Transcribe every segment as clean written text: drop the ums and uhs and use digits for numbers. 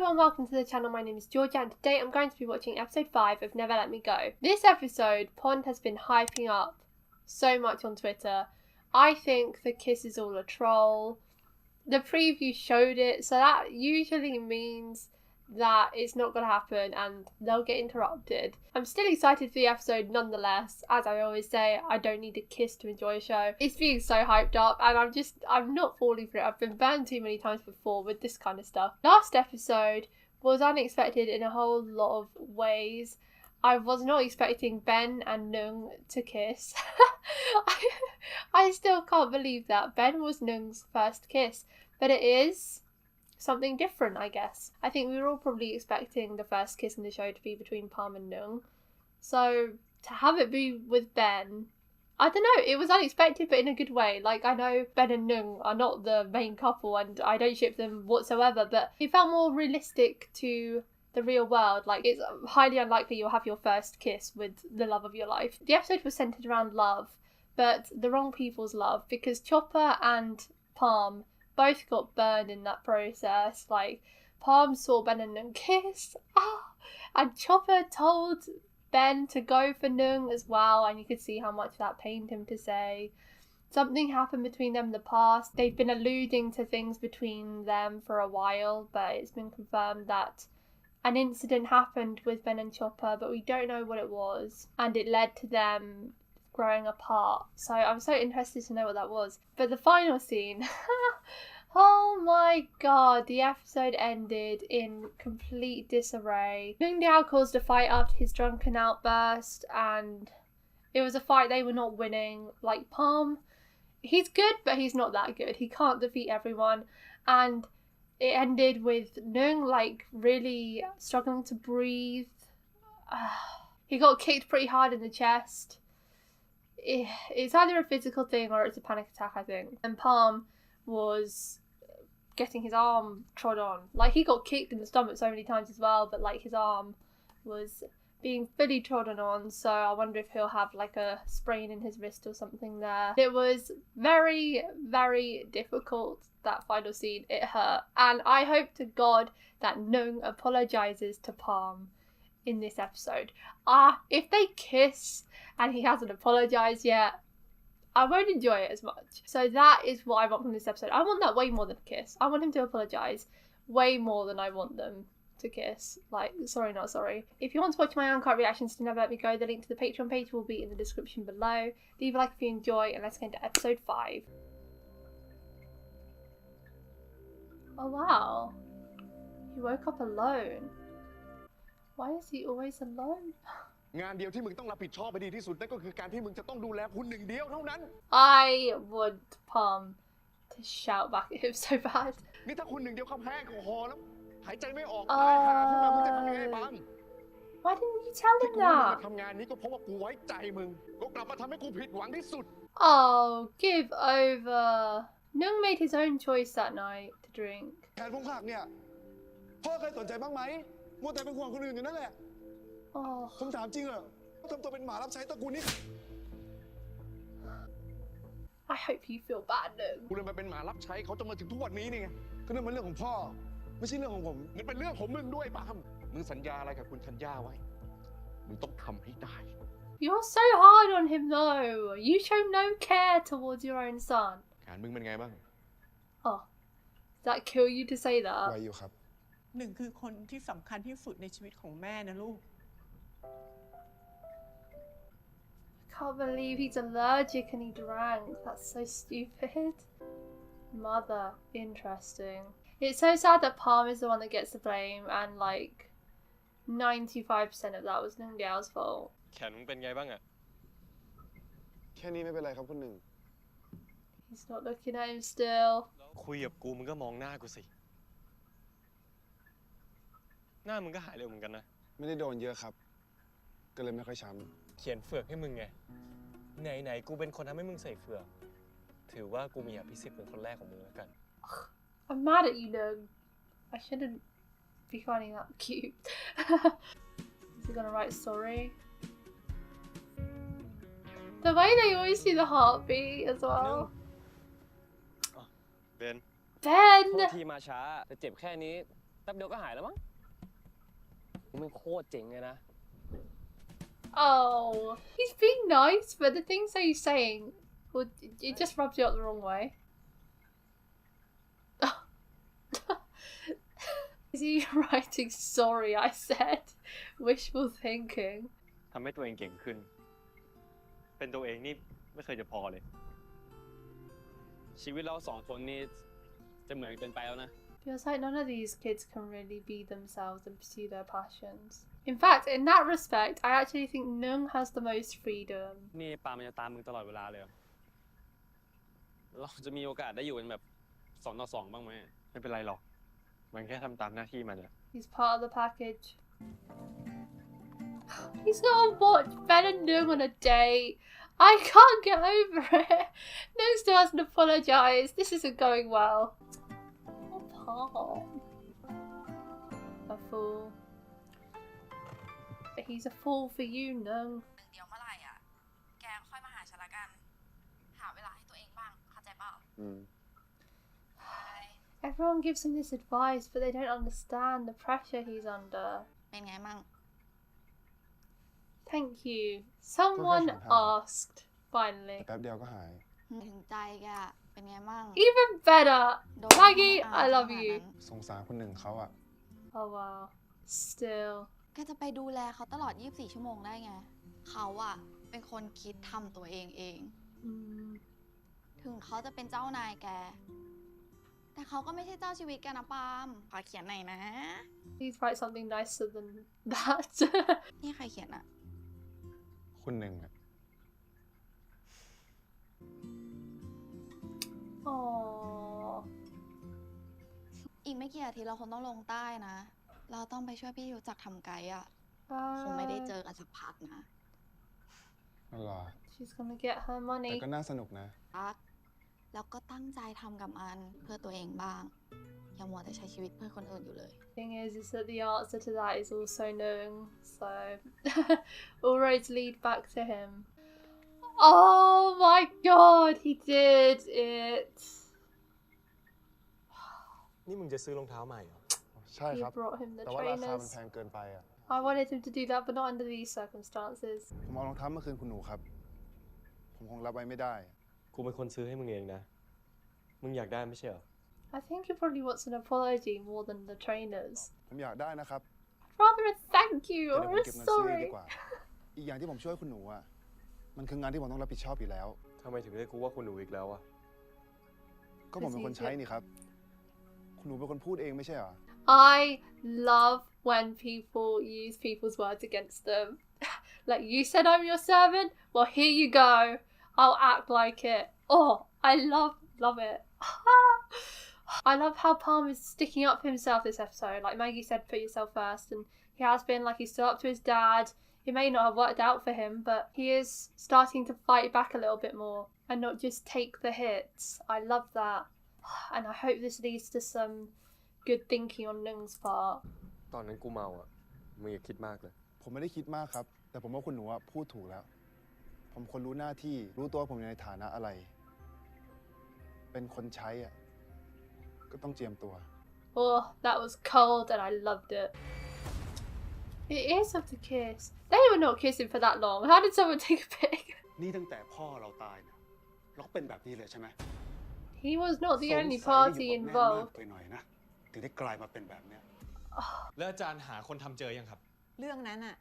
Hello and welcome to the channel. My name is Georgia and today I'm going to be watching episode 5 of Never Let Me Go. This episode, Pond has been hyping up so much on Twitter. I think the kiss is all a troll. The preview showed it, so that usually means that it's not going to happen and they'll get interrupted. I'm still excited for the episode nonetheless. As I always say, I don't need a kiss to enjoy a show. It's being so hyped up and I'm not falling for it. I've been burned too many times before with this kind of stuff. Last episode was unexpected in a whole lot of ways. I was not expecting Ben and Nung to kiss. I still can't believe that. Ben was Nung's first kiss, but it is something different, I guess. I think we were all probably expecting the first kiss in the show to be between Palm and Nung. So to have it be with Ben, I don't know, it was unexpected but in a good way. Like, I know Ben and Nung are not the main couple and I don't ship them whatsoever, but it felt more realistic to the real world. Like, it's highly unlikely you'll have your first kiss with the love of your life. The episode was centered around love, but the wrong people's love, because Chopper and Palm both got burned in that process. Like, Palm saw Ben and Nung kiss, and Chopper told Ben to go for Nung as well, and you could see how much that pained him to say. Something happened between them in the past. They've been alluding to things between them for a while, but it's been confirmed that an incident happened with Ben and Chopper, but we don't know what it was, and it led to them growing apart. So I'm so interested to know what that was. But the final scene, oh my god, the episode ended in complete disarray. Nuengdiao caused a fight after his drunken outburst, and it was a fight they were not winning. Like, Palm, he's good, but he's not that good. He can't defeat everyone, and it ended with Nung, like, really struggling to breathe. He got kicked pretty hard in the chest. It's either a physical thing or it's a panic attack, I think. And Palm was getting his arm trod on. Like, he got kicked in the stomach so many times as well, but like his arm was being fully trodden on, so I wonder if he'll have like a sprain in his wrist or something there. It was very, very difficult, that final scene. It hurt. And I hope to God that Nung apologises to Palm in this episode. If they kiss and he hasn't apologised yet, I won't enjoy it as much. So that is what I want from this episode. I want that way more than a kiss. I want him to apologise way more than I want them to kiss. Like, sorry, not sorry. If you want to watch my uncut reactions to Never Let Me Go, the link to the Patreon page will be in the description below. Leave a like if you enjoy, and let's get into episode 5. Oh wow. He woke up alone. Why is he always alone? งานเดียวที่มึงต้องรับผิดชอบให้ดีที่สุดนั่นก็คือการที่มึงจะต้องดูแลคุณหนึ่งเดียวเท่านั้น I want Palm to shout back at him so bad. นี่ถ้าคุณหนึ่งเดียวเขาแพ้แอลกอฮอล์แล้วหายใจไม่ออกตายหาขึ้นมามึงจะทำยังไงบ้าง Why didn't you tell him ที่กูไม่มา that? ทำงานนี้ก็เพราะว่ากูไว้ใจมึงก็กลับมาทำให้กูผิดหวังที่สุด Oh, give over. Nung made his own choice that night to drink. แผนพงผักเนี่ยพ่อเคยสนใจบ้างไหมมัวแต่เป็นห่วงคนอื่นอยู่นั่นแหละ Oh. ผมถามจริงเหรอทำตัวเป็นหมารับใช้ตระกูลนี้ I hope you feel bad, Nung. กูเลยมาเป็นหมารับใช้เขาจนมาถึงทุกวันนี้นี่ไงก็นั่นมันเรื่องของพ่อไม่ใช่เรื่องของผมมันเป็นเรื่องของมึงด้วยปามมึงสัญญาอะไรกับคุณชัญญาไว้มึงต้องทำให้ได้ You're so hard on him though. You show no care towards your own son. การมึงเป็นไงบ้าง Oh, does that kill you to say that? ไว้อยู่ครับ หนึ่งคือคนที่สำคัญที่สุดในชีวิตของแม่นะลูก Can't believe he's allergic and he drank. That's so stupid. Mother, interesting. It's so sad that Palm is the one that gets the blame and like 95% of that was Nuengdiao's fault. แขนมึงเป็นไงบ้างอะ แค่นี้ไม่เป็นไรครับคุณหนึ่ง He's not looking at him still. คุยกับกูมึงก็มองหน้ากูสิหน้ามึงก็หายเร็วเหมือนกันนะ ไม่ได้โดนเยอะครับก็เลยไม่ค่อยช้ำ เขียนเฟือกให้มึงไงไหนกูเป็นคนทำให้มึงใส่เฟือกถือว่ากูมีอภิสิทธิ์เป็นคนแรกของมึงแล้วกัน I'm mad at you, Nung. I shouldn't be finding that cute. Is he gonna write sorry? The way they always do the heartbeat as well. Ben Ben! โทษทีมาช้าแต่เจ็บแค่นี้ แป๊บเดียวก็หายแล้วมั้งมึงเป็นโคตรเจ๋งเลยนะ Oh, he's being nice, but the things that he's saying, well, it just rubs you up the wrong way. Is he writing sorry, I said? Wishful thinking. ทำให้ตัวเองเก่งขึ้น เป็นตัวเองนี่ไม่เคยจะพอเลย ชีวิตเราสองคนนี่จะเหมือนเป็นไปแล้วนะ Feels like none of these kids can really be themselves and pursue their passions. In fact, in that respect, I actually think Nung has the most freedom. นี่ปามันจะตามมึงตลอดเวลาเลยเหรอเราจะมีโอกาสได้อยู่กันแบบ2 ต่อ 2บ้างไหมไม่เป็นไรหรอก มันแค่ทำตามหน้าที่มันอะ He's part of the package. He's gonna watch Ben and Nung on a date. I can't get over it. Nung still hasn't apologised. This isn't going well. Oh, Palm. A fool. But he's a fool for you, Nung. เดี๋ยวเมื่อไหร่อ่ะแกค่อยมาหาฉันละกันหาเวลาให้ตัวเองบ้างเข้าใจเปล่า Everyone gives him this advice, but they don't understand the pressure he's under. เป็นไงมั่ง Thank you. Someone asked, แต่ finally. แป๊บเดียวก็หาย ถึงใจแกอะเป็นไงมั่ง Even better. โดน Maggie, ทำไม I อ่าน love ขนาด you. นั้น สงสารคนหนึ่งเขาอะ Oh wow. Still. แกจะไปดูแลเขาตลอด 24 ชั่วโมงได้ไง เขาอะเป็นคนคิดทำตัวเอง Mm. ถึงเขาจะเป็นเจ้านายแก แต่เขาก็ไม่ใช่เจ้าชีวิตแกนะปาล์มขอเขียนหน่อยนะ Please write something nicer than that. นี่ใครเขียนอะ คนหนึ่งอะ Aww. อีกไม่กี่อาทิตย์เราคงต้องลงใต้นะ เราต้องไปช่วยพี่รู้จักทำไกด์อะคงไม่ได้เจอกันสักพักนะ นั่นหรอ She's gonna get her แต่ money. ก็น่าสนุกนะ รักแล้วก็ตั้งใจทำกับมันเพื่อตัวเองบ้าง อย่ามัวแต่ใช้ชีวิตเพื่อคนอื่นอยู่เลย Thing is that the answer to that is also known. So all roads lead back to him. Oh my god, he did it. นี่มึงจะซื้อรองเท้าใหม่เหรอ ใช่ He ครับ brought him the แต่ว่าราคามัน trainers. แพงเกินไปอะ I wanted him to do that, but not under these circumstances. ผมเอารองเท้ามาคืนคุณหนูครับ ผมคงรับไว้ไม่ได้ กูเป็นคนซื้อให้มึงเองนะ มึงอยากได้ไม่ใช่เหรอ I think he probably wants an apology more than the trainers. ผมอยากได้นะครับ Rather a thank you แต่ or เดี๋ยวผม a เก็บเงินซื้อเอง sorry. ดีกว่า อีกอย่างที่ผมช่วยคุณหนูอะมันคืองานที่ผมต้องรับผิดชอบอยู่แล้ว ทำไมถึงได้กูว่าคุณหนูอีกแล้วอะ ก็ผมเป็นคนใช้นี่ครับ คุณหนูเป็นคนพูดเองไม่ใช่เหรอ I love when people use people's words against them. Like, you said I'm your servant? Well, here you go. I'll act like it. Oh, I love it. I love how Palm is sticking up for himself this episode. Like Maggie said, put yourself first. And he has been, like, he's stood up to his dad. It may not have worked out for him, but he is starting to fight back a little bit more and not just take the hits. I love that. And I hope this leads to some good thinking on Nung's part. ตอนนั้นกูเมาอะมึงอย่าคิดมากเลย ผมไม่ได้คิดมากครับ แต่ผมว่าคุณหนูอะพูดถูกแล้ว ผมควรรู้หน้าที่ รู้ตัวผมในฐานะอะไร เป็นคนใช้อะก็ต้องเจียมตัว Oh, that was cold and I loved it. It is of the kiss. They were not kissing for that long. How did someone take a pic? นี่ตั้งแต่พ่อเราตายเนี่ยเราก็เป็นแบบนี้เลยใช่ไหม He was not the สง only สัย party อยู่กับแม่มาก involved. ไปหน่อยนะถึงได้กลายมาเป็นแบบเนี้ย แล้วอาจารย์หาคนทำเจอยังครับ เรื่องนั้นอะ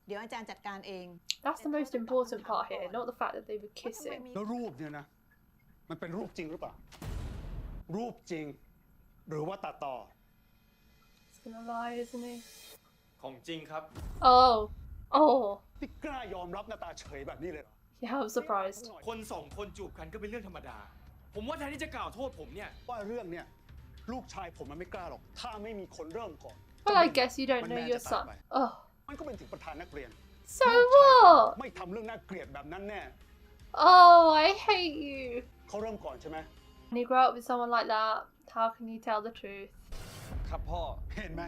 เดี๋ยวอาจารย์จัดการเอง That's the most important part here, not the fact that they were kissing. แล้วรูปเนี่ยนะ มันเป็นรูปจริงหรือเปล่า รูปจริง หรือว่าตัดต่อ He's gonna lie, isn't he? ของจริงครับ Oh. Oh. ที่กล้ายอมรับหน้าตาเฉยแบบนี้เลยเหรอ Yeah, I'm surprised. คนสองคนจูบกันก็เป็นเรื่องธรรมดา ผมว่าแทนที่จะกล่าวโทษผมเนี่ย ว่าเรื่องเนี่ยลูกชายผมมันไม่กล้าหรอก ถ้าไม่มีคนเริ่มก่อน Well, I guess you don't มัน know แน่ your จะตาม son. ไป Oh. มันก็เป็นถึงประธานนักเรียน So ลูกชายผม what? ไม่ทำเรื่องน่าเกลียดแบบนั้นแน่ Oh, I hate you. เขาเริ่มก่อนใช่ไหม When you grow up with someone like that, how can you tell the truth? ครับพ่อ เห็นไหม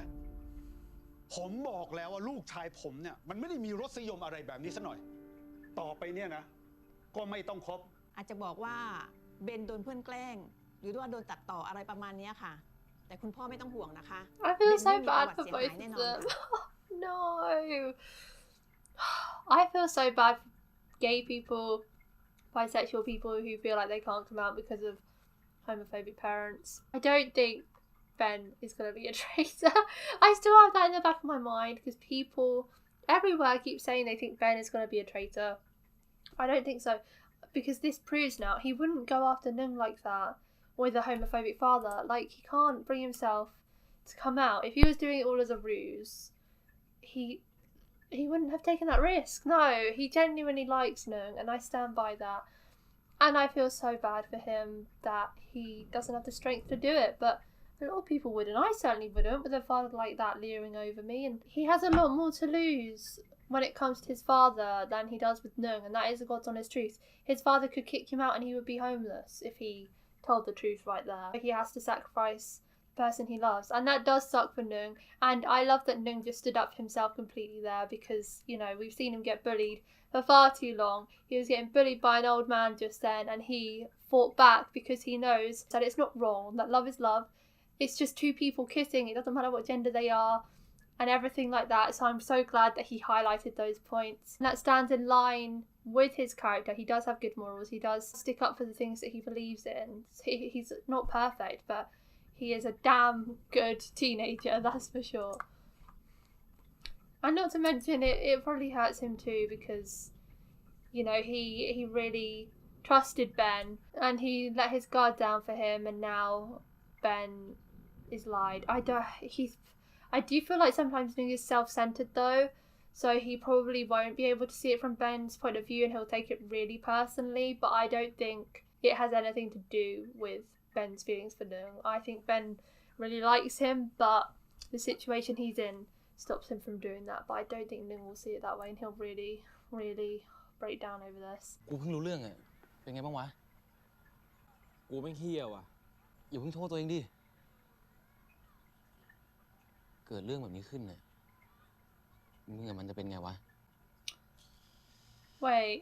ผมบอกแล้วว่าลูกชายผมเนี่ยมันไม่ได้มีรสนิยมอะไรแบบนี้ซะหน่อย ต่อไปเนี่ยนะ ก็ไม่ต้องคบ อาจจะบอกว่าเบนโดนเพื่อนแกล้ง หรือว่าโดนตัดต่ออะไรประมาณเนี้ยค่ะ แต่คุณพ่อไม่ต้องห่วงนะคะ I feel เบน so ไม่มีประ bad วัติ for เสียหาย both แน่ of นอน them. ค่ะ No. I feel so bad for gay people, bisexual people who feel like they can't come out because of homophobic parents. I don't think Ben is going to be a traitor. I still have that in the back of my mind because people everywhere keep saying they think Ben is going to be a traitor. I don't think so, because this proves now he wouldn't go after Nung like that with a homophobic father. Like, he can't bring himself to come out. If he was doing it all as a ruse, he wouldn't have taken that risk. No, he genuinely likes Nung, and I stand by that. And I feel so bad for him that he doesn't have the strength to do it, but a lot of people would, and I certainly wouldn't, with a father like that leering over me. And he has a lot more to lose when it comes to his father than he does with Nung, and that is a God's honest truth. His father could kick him out and he would be homeless if he told the truth right there. He has to sacrifice the person he loves, and that does suck for Nung. And I love that Nung just stood up for himself completely there, because, you know, we've seen him get bullied for far too long. He was getting bullied by an old man just then, and he fought back because he knows that it's not wrong, that love is love. It's just two people kissing. It doesn't matter what gender they are, and everything like that. So I'm so glad that he highlighted those points. And that stands in line with his character. He does have good morals. He does stick up for the things that he believes in. He's not perfect, but he is a damn good teenager, that's for sure. And not to mention, it probably hurts him too, because, you know, he really trusted Ben, and he let his guard down for him, and now Ben is lied. I do feel like sometimes Nung is self-centered though, so he probably won't be able to see it from Ben's point of view, and he'll take it really personally, but I don't think it has anything to do with Ben's feelings for Nung. I think Ben really likes him, but the situation he's in stops him from doing that, but I don't think Nung will see it that way, and he'll really, really break down over this. กูเพิ่งรู้เรื่องอะเป็นไงบ้างวะ กูไม่เฮี้ยว่ะ อย่าเพิ่งโทษตัวเองดิ เกิดเรื่องแบบนี้ขึ้นเนี่ยมึงกับมันจะเป็นไงวะ Wait,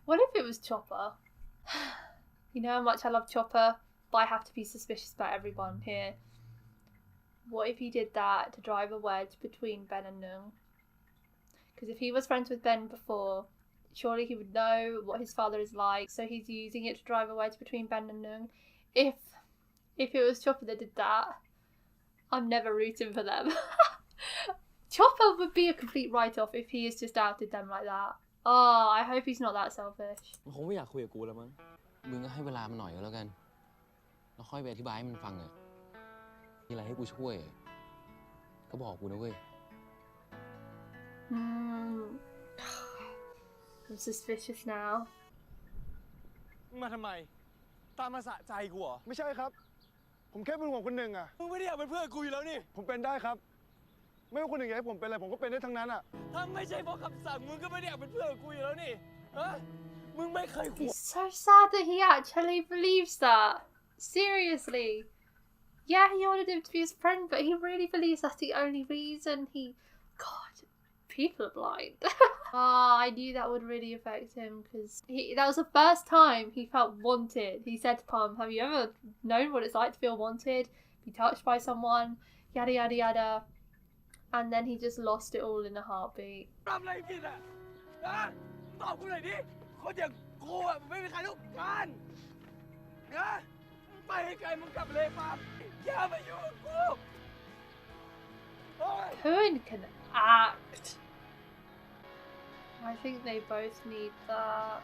what if it was Chopper? You know how much I love Chopper, but I have to be suspicious about everyone here. What if he did that to drive a wedge between Ben and Nung? Because if he was friends with Ben before, surely he would know what his father is like, so he's using it to drive a wedge between Ben and Nung. If it was Chopper that did that, I'm never rooting for them. Chopper would be a complete write-off if he has just outed them like that. Oh, I hope he's not that selfish. มันคงไม่อยากคุยกับกูแล้วมั้ง มึงก็ให้เวลามันหน่อยก็แล้วกัน แล้วค่อยไปอธิบายให้มันฟังอะมีอะไรให้กูช่วยก็บอกกูนะเว้ย I'm suspicious now. มึงมาทำไม ตามมาสะใจกูเหรอ ไม่ใช่ครับ ผมแค่เป็นห่วงคนหนึ่งอะ มึงไม่ได้อยากเป็นเพื่อนกูอยู่แล้วนี่ ผมเป็นได้ครับ ไม่ว่าคนหนึ่งอยากให้ผมเป็นอะไรผมก็เป็นได้ทั้งนั้นอะ ถ้าไม่ใช่เพราะคำสั่งมึงก็ไม่ได้อยากเป็นเพื่อนกับกูอยู่แล้วนี่ ฮะ มึงไม่เคยคุย It's so sad that he actually believes that. Seriously. Yeah, he wanted him to be his friend, but he really believes that's the only reason he... God, people are blind. I knew that would really affect him, because that was the first time he felt wanted. He said to Palm, have you ever known what it's like to feel wanted? Be touched by someone? Yada, yada, yada. And then he just lost it all in a heartbeat. ทำอะไรผิดอ่ะตอบกูหน่อยดิ คนอย่างกูอ่ะไม่มีใครต้องการนะไปให้ไกลมึงกลับเลยปั๊บอย่ามายุ่งกับกู Coon can act. I think they both need that.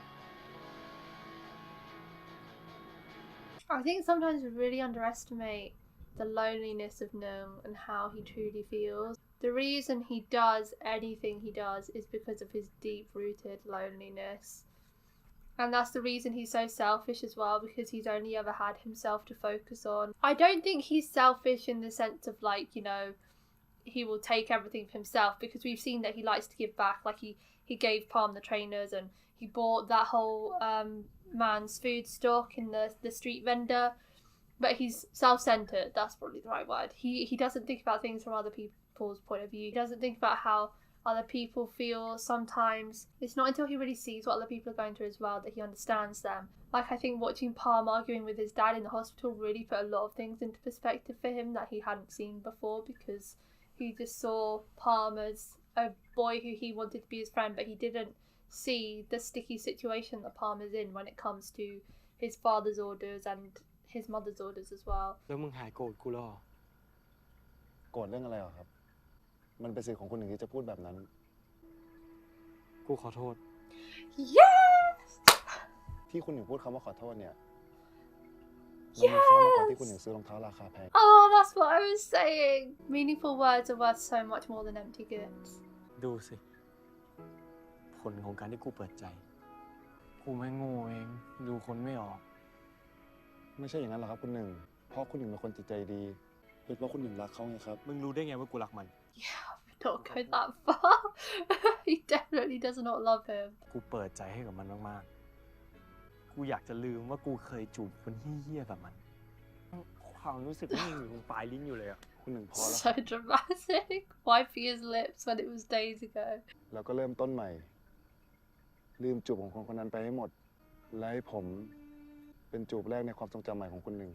I think sometimes we really underestimate the loneliness of Nung and how he truly feels. The reason he does anything he does is because of his deep-rooted loneliness. And that's the reason he's so selfish as well, because he's only ever had himself to focus on. I don't think he's selfish in the sense of, like, you know, he will take everything for himself, because we've seen that he likes to give back. Like, he gave Palm the trainers, and he bought that whole man's food stock in the street vendor. But he's self-centered, that's probably the right word. He doesn't think about things from other people's point of view. He doesn't think about how other people feel. Sometimes it's not until he really sees what other people are going through as well that he understands them. Like, I think watching Palm arguing with his dad in the hospital really put a lot of things into perspective for him that he hadn't seen before, because he just saw Palm as a boy who he wanted to be his friend, but he didn't see the sticky situation that Palm is in when it comes to his father's orders and his mother's orders as well. แล้วมึงหายโกรธกูแล้วเหรอ โกรธเรื่องอะไรเหรอครับ มันเป็นสิทธิ์ของคุณหนึ่งที่จะพูดแบบนั้น กูขอโทษ Yes! ที่คุณหนึ่งพูดคำว่าขอโทษเนี่ยมันมีค่ามากกว่าที่คุณหนึ่งซื้อรองเท้าราคาแพง Oh, that's what I was saying. Meaningful words are worth so much more than empty goods. ดูสิ ผลของการที่กูเปิดใจ กูไม่โง่เอง ดูคนไม่ออก ไม่ใช่อย่างนั้นหรอกครับคุณหนึ่ง เพราะคุณหนึ่งเป็นคนจิตใจดีเป็นเพราะคุณหนึ่งรักเขาไงครับ มึงรู้ได้ไงว่ากูรักมัน Yeah, don't go that far. He definitely does not love him. กูเปิดใจให้กับมันมากๆ กูอยากจะลืมว่ากูเคยจูบคนเหี้ยๆแบบมัน ความรู้สึกมันยังอยู่ตรงปลายลิ้นอยู่เลยอะ คุณหนึ่งพอแล้ว So dramatic. Wiping his lips when it was days ago. แล้วก็เริ่มต้นใหม่ ลืมจูบของคนคนนั้นไปให้หมด และให้ผมเป็นจูบแรกในความทรงจำใหม่ของคุณหนึ่ง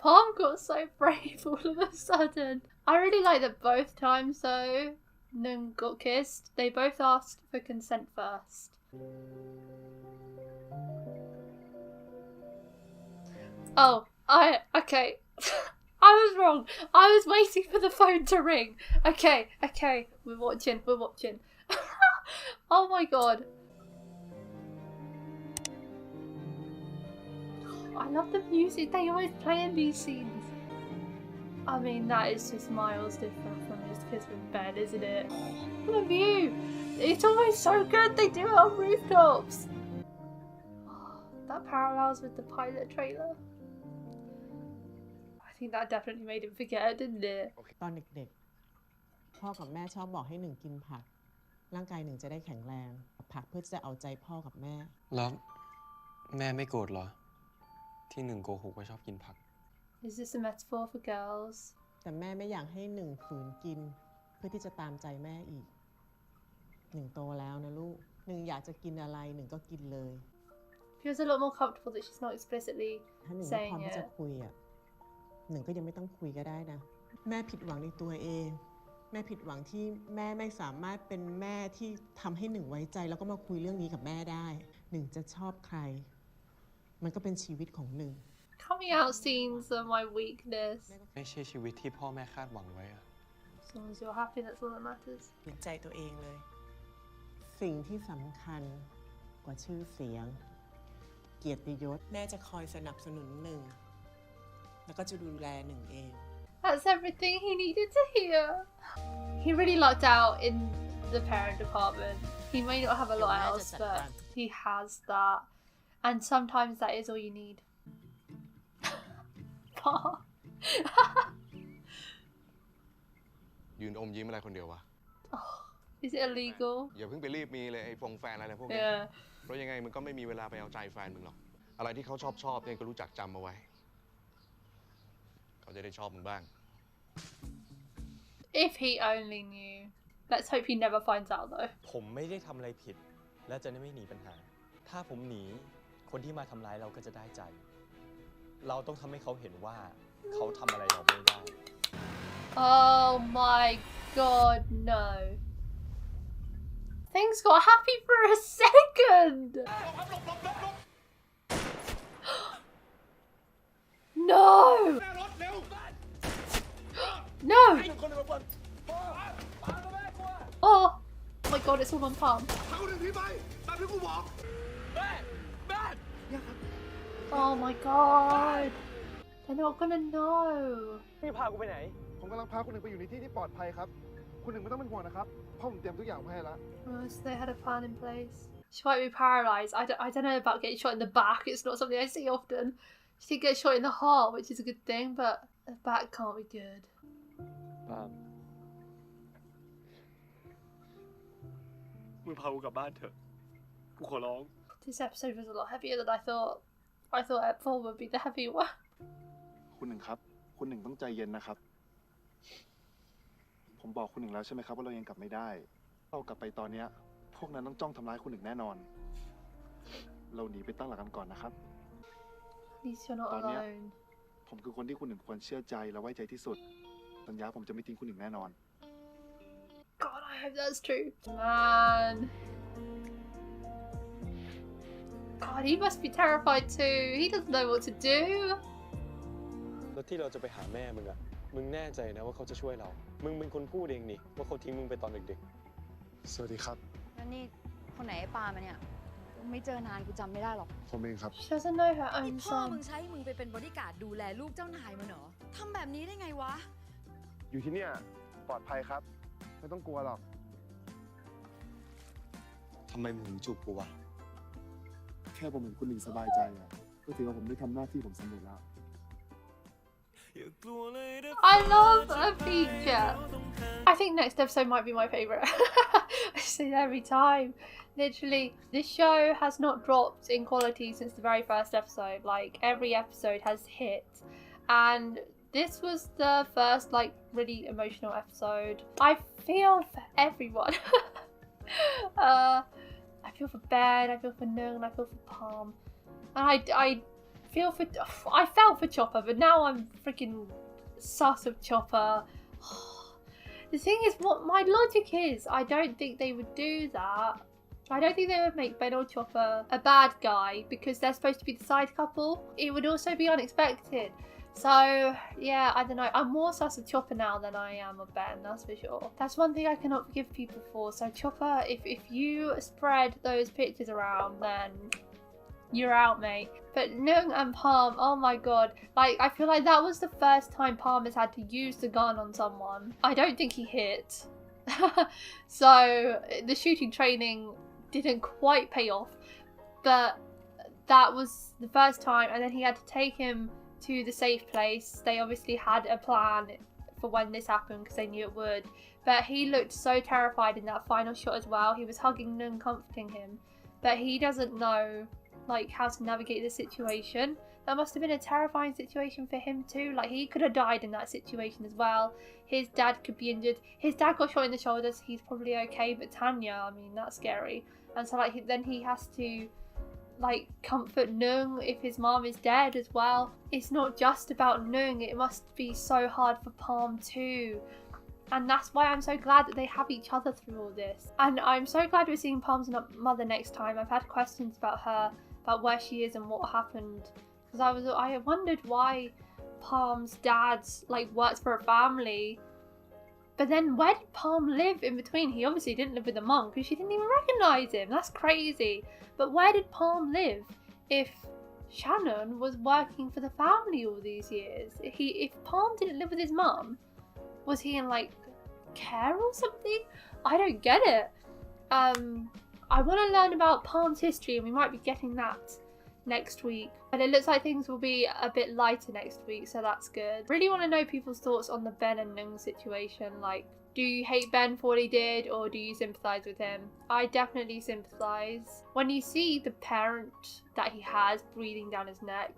Palm got so brave all of a sudden. I really like that both times though Nung got kissed. They both asked for consent first. Oh, okay. I was wrong. I was waiting for the phone to ring. Okay, we're watching. Oh my god. I love the music they always play in these scenes. I mean, that is just miles different from his kiss with Ben, isn't it? Look at the view. It's always so good. They do it on rooftops. That parallels with the pilot trailer. I think that definitely made him forget, didn't it? ตอนเด็กๆ พ่อกับแม่ชอบบอกให้หนึ่งกินผัก ร่างกายหนึ่งจะได้แข็งแรง ผักเพื่อจะเอาใจพ่อกับแม่ แล้วแม่ไม่โกรธเหรอ ที่หนึ่งโกหกว่าชอบกินผัก Is this a metaphor for girls? แต่แม่ไม่อยากให้หนึ่งฝืนกิน เพื่อที่จะตามใจแม่อีก หนึ่งโตแล้วนะลูก หนึ่งอยากจะกินอะไรหนึ่งก็กินเลย Feels a lot more comfortable that she's not explicitly ถ้าหนึ่งไม่พร้อม saying ที่จะ it. คุยอ่ะ หนึ่งก็ยังไม่ต้องคุยก็ได้นะ แม่ผิดหวังในตัวเอง แม่ผิดหวังที่แม่ไม่สามารถเป็นแม่ที่ทำให้หนึ่งไว้ใจแล้วก็มาคุยเรื่องนี้กับแม่ได้ หนึ่งจะชอบใคร มันก็เป็นชีวิตของหนึ่ง Coming out scenes are my weakness. ไม่ใช่ชีวิตที่พ่อแม่คาดหวังไว้อะ As long as you're happy, that's all that matters. เห็นใจตัวเองเลย สิ่งที่สำคัญกว่าชื่อเสียง เกียรติยศแม่จะคอยสนับสนุนหนึ่ง แล้วก็จะดูแลหนึ่งเอง That's everything he needed to hear. He really lucked out in the parent department. He may not have a lot else, but he has that. And sometimes that is all you need. Paul. ยืนอมยิ้มอะไรคนเดียววะ Is it illegal? อย่าเพิ่งไปรีบมีเลยไอ้ฟงแฟนอะไรพวกนี้ Yeah. เพราะยังไงมึงก็ไม่มีเวลาไปเอาใจแฟนมึงหรอก อะไรที่เขาชอบเนี่ยก็รู้จักจำเอาไว้ เขาจะได้ชอบมึงบ้าง If he only knew. Let's hope he never finds out though. ผมไม่ได้ทำอะไรผิด และจะไม่หนีปัญหา ถ้าผมหนี คนที่มาทำร้ายเราก็จะได้ใจ เราต้องทำให้เขาเห็นว่าเขาทำอะไรเราไม่ได้ Oh my god, no. Things got happy for a second. No! No! Oh my god, it's all on Palm. Oh my god. They're not gonna know. พี่พากูไปไหน ผมกำลังพาคุณหนึ่งไปอยู่ในที่ที่ปลอดภัยครับ คุณหนึ่งไม่ต้องเป็นห่วงนะครับเพราะผมเตรียมทุกอย่างไว้ให้แล้ว Oh, so they had a plan in place. She might be paralysed. I don't know about getting shot in the back. It's not something I see often. She did get shot in the heart, which is a good thing, but the back can't be good. ปาล์มมึงพากูกลับบ้านเถอะ กูขอร้อง This episode was a lot heavier than I thought. I thought Epful would be the heavy one. คุณหนึ่งครับ คุณหนึ่งต้องใจเย็นนะครับ ผ ผมบอกคุณหนึ่งแล้วใช่ไหมครับว่าเรายังกลับไม่ได้เรากลับไปตอนเนี้ยพวกนั้นต้องจ้องทำร้ายคุณหนึ่งแน่นอน เราหนีไปตั้งหลักกันก่อนนะครับ Please, you're not ตอนเนี้ย alone. ผมคือคนที่คุณหนึ่งควรเชื่อใจและไว้ใจที่สุด สัญญาผมจะไม่ทิ้งคุณหนึ่งแน่นอน God, I hope that's true. Man. God, he must be terrified too. He doesn't know what to do. แล้วที่เราจะไปหาแม่มึงอะมึงแน่ใจนะว่าเขาจะช่วยเรา มึงเป็นคนพูดเองนี่ว่าเขาทิ้งมึงไปตอนเด็ก สวัสดีครับ แล้วนี่คนไหนไอ้ปามาเนี่ย ไม่เจอนานกูจำไม่ได้หรอก ผมเองครับ She doesn't know her นี่ own พ่อมึง son. ใช้มึงไปเป็นบอดี้การ์ดดูแลลูกเจ้านายมันเหรอ ทำแบบนี้ได้ไงวะ อยู่ที่เนี่ยปลอดภัยครับ ไม่ต้องกลัวหรอก ๆทำไมมึงถึงจูบกูวะ แค่ผมเห็นคุณหนึ่งสบายใจอะก็ถือว่าผมได้ทำหน้าที่ผมสำเร็จแล้ว I love a feature. I think next episode might be my favourite. I say that every time. Literally, this show has not dropped in quality since the very first episode. Like, every episode has hit. And this was the first, like, really emotional episode. I feel for everyone. I feel for Ben, I feel for Nueng, and I feel for Palm. And I felt for Chopper, but now I'm freaking sus of Chopper. The thing is, what my logic is, I don't think they would do that. I don't think they would make Ben or Chopper a bad guy because they're supposed to be the side couple. It would also be unexpected. So, yeah, I don't know. I'm more sus of Chopper now than I am of Ben, that's for sure. That's one thing I cannot forgive people for. So, Chopper, if you spread those pictures around, then you're out, mate. But Nueng and Palm, oh my god. Like, I feel like that was the first time Palm has had to use the gun on someone. I don't think he hit. So, the shooting training didn't quite pay off. But that was the first time, and then he had to take him to the safe place. They obviously had a plan for when this happened because they knew it would. But he looked so terrified in that final shot as well. He was hugging Nueng, comforting him. But he doesn't know like how to navigate the situation. That must have been a terrifying situation for him too. Like, he could have died in that situation as well. His dad could be injured. His dad got shot in the shoulder, so he's probably okay. But Tanya, I mean, that's scary. And so like then he has to like comfort Nueng if his mom is dead as well. It's not just about Nueng. It must be so hard for Palm too. And that's why I'm so glad that they have each other through all this. And I'm so glad we're seeing Palm's mother next time. I've had questions about her, about where she is and what happened, because I wondered why Palm's dad like works for a family, but then where did Palm live in between? He obviously didn't live with the mum because she didn't even recognise him. That's crazy. But where did Palm live if Shannon was working for the family all these years? If Palm didn't live with his mum, was he in like care or something? I don't get it. I want to learn about Palm's history, and we might be getting that next week. But it looks like things will be a bit lighter next week, so that's good. Really want to know people's thoughts on the Ben and Nung situation. Like, do you hate Ben for what he did, or do you sympathise with him? I definitely sympathise. When you see the parent that he has breathing down his neck,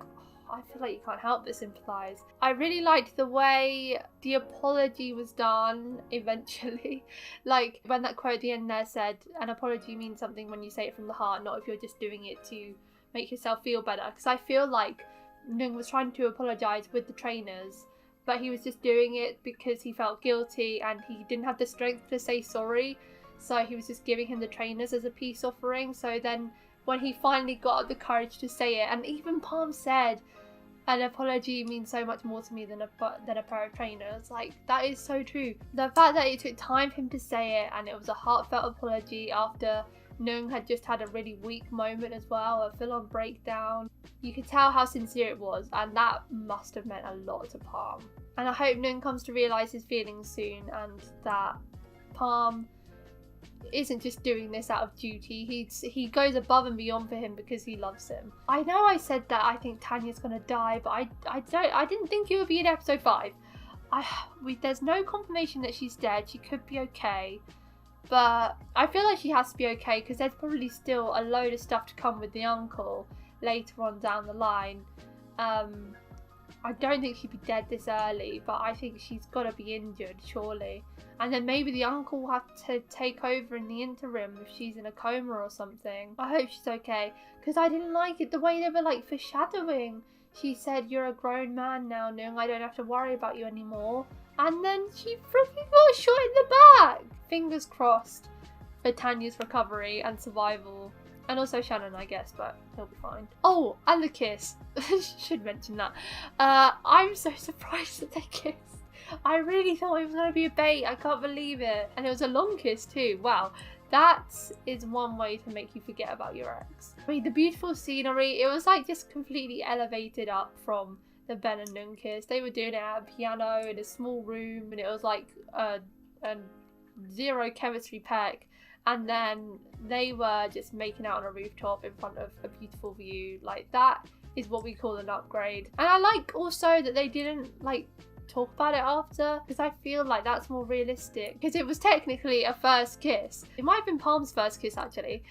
I feel like you can't help but sympathise. I really liked the way the apology was done eventually. Like, when that quote at the end there said, an apology means something when you say it from the heart, not if you're just doing it to make yourself feel better. Because I feel like Nueng was trying to apologise with the trainers, but he was just doing it because he felt guilty and he didn't have the strength to say sorry. So he was just giving him the trainers as a peace offering. So then when he finally got up the courage to say it, and even Palm said, an apology means so much more to me than a pair of trainers. Like, that is so true. The fact that it took time for him to say it, and it was a heartfelt apology after Nueng had just had a really weak moment as well, a full-on breakdown. You could tell how sincere it was, and that must have meant a lot to Palm. And I hope Nueng comes to realise his feelings soon, and that Palm isn't just doing this out of duty. He goes above and beyond for him because he loves him. I know I said that I think Tanya's gonna die, but I didn't think it would be in episode 5. There's no confirmation that she's dead. She could be okay, but I feel like she has to be okay because there's probably still a load of stuff to come with the uncle later on down the line. I don't think she'd be dead this early, but I think she's got to be injured, surely. And then maybe the uncle will have to take over in the interim if she's in a coma or something. I hope she's okay, because I didn't like it the way they were like foreshadowing. She said, "You're a grown man now, Nueng, I don't have to worry about you anymore." And then she freaking got shot in the back! Fingers crossed for Tanya's recovery and survival. And also Shannon, I guess, but he'll be fine. Oh, and the kiss. Should mention that. I'm so surprised that they kissed. I really thought it was going to be a bait. I can't believe it. And it was a long kiss too. Wow. That is one way to make you forget about your ex. I mean, the beautiful scenery, it was like just completely elevated up from the Ben and Nung kiss. They were doing it at a piano in a small room, and it was like a zero chemistry peck. And then they were just making out on a rooftop in front of a beautiful view. Like, that is what we call an upgrade. And I like also that they didn't like talk about it after, because I feel like that's more realistic, because it was technically a first kiss. It might have been Palm's first kiss actually.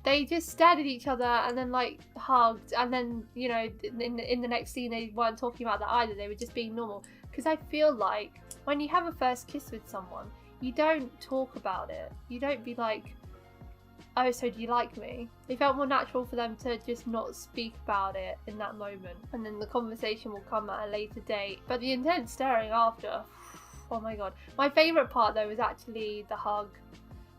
They just stared at each other and then like hugged, and then, you know, in the next scene they weren't talking about that either. They were just being normal, because I feel like when you have a first kiss with someone, you don't talk about it. You don't be like, "Oh, so do you like me?" It felt more natural for them to just not speak about it in that moment. And then the conversation will come at a later date. But the intense staring after, oh my god. My favourite part though was actually the hug,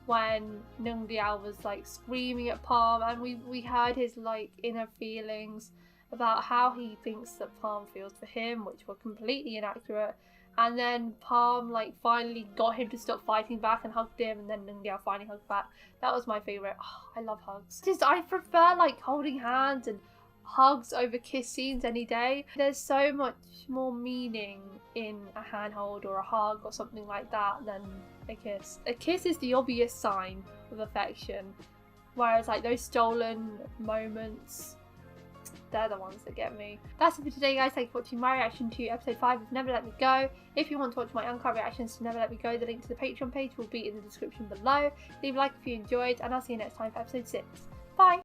when Nuengdiao was like screaming at Palm, and we heard his like inner feelings about how he thinks that Palm feels for him, which were completely inaccurate. And then Palm like finally got him to stop fighting back and hugged him, and then Nuengdiao finally hugged back. That was my favourite. Oh, I love hugs. Just I prefer like holding hands and hugs over kiss scenes any day. There's so much more meaning in a handhold or a hug or something like that than a kiss. A kiss is the obvious sign of affection, whereas like those stolen moments, they're the ones that get me. That's it for today, guys. Thank you for watching my reaction to episode 5 of Never Let Me Go. If you want to watch my uncut reactions to Never Let Me Go, the link to the Patreon page will be in the description below. Leave a like if you enjoyed, and I'll see you next time for episode 6. Bye!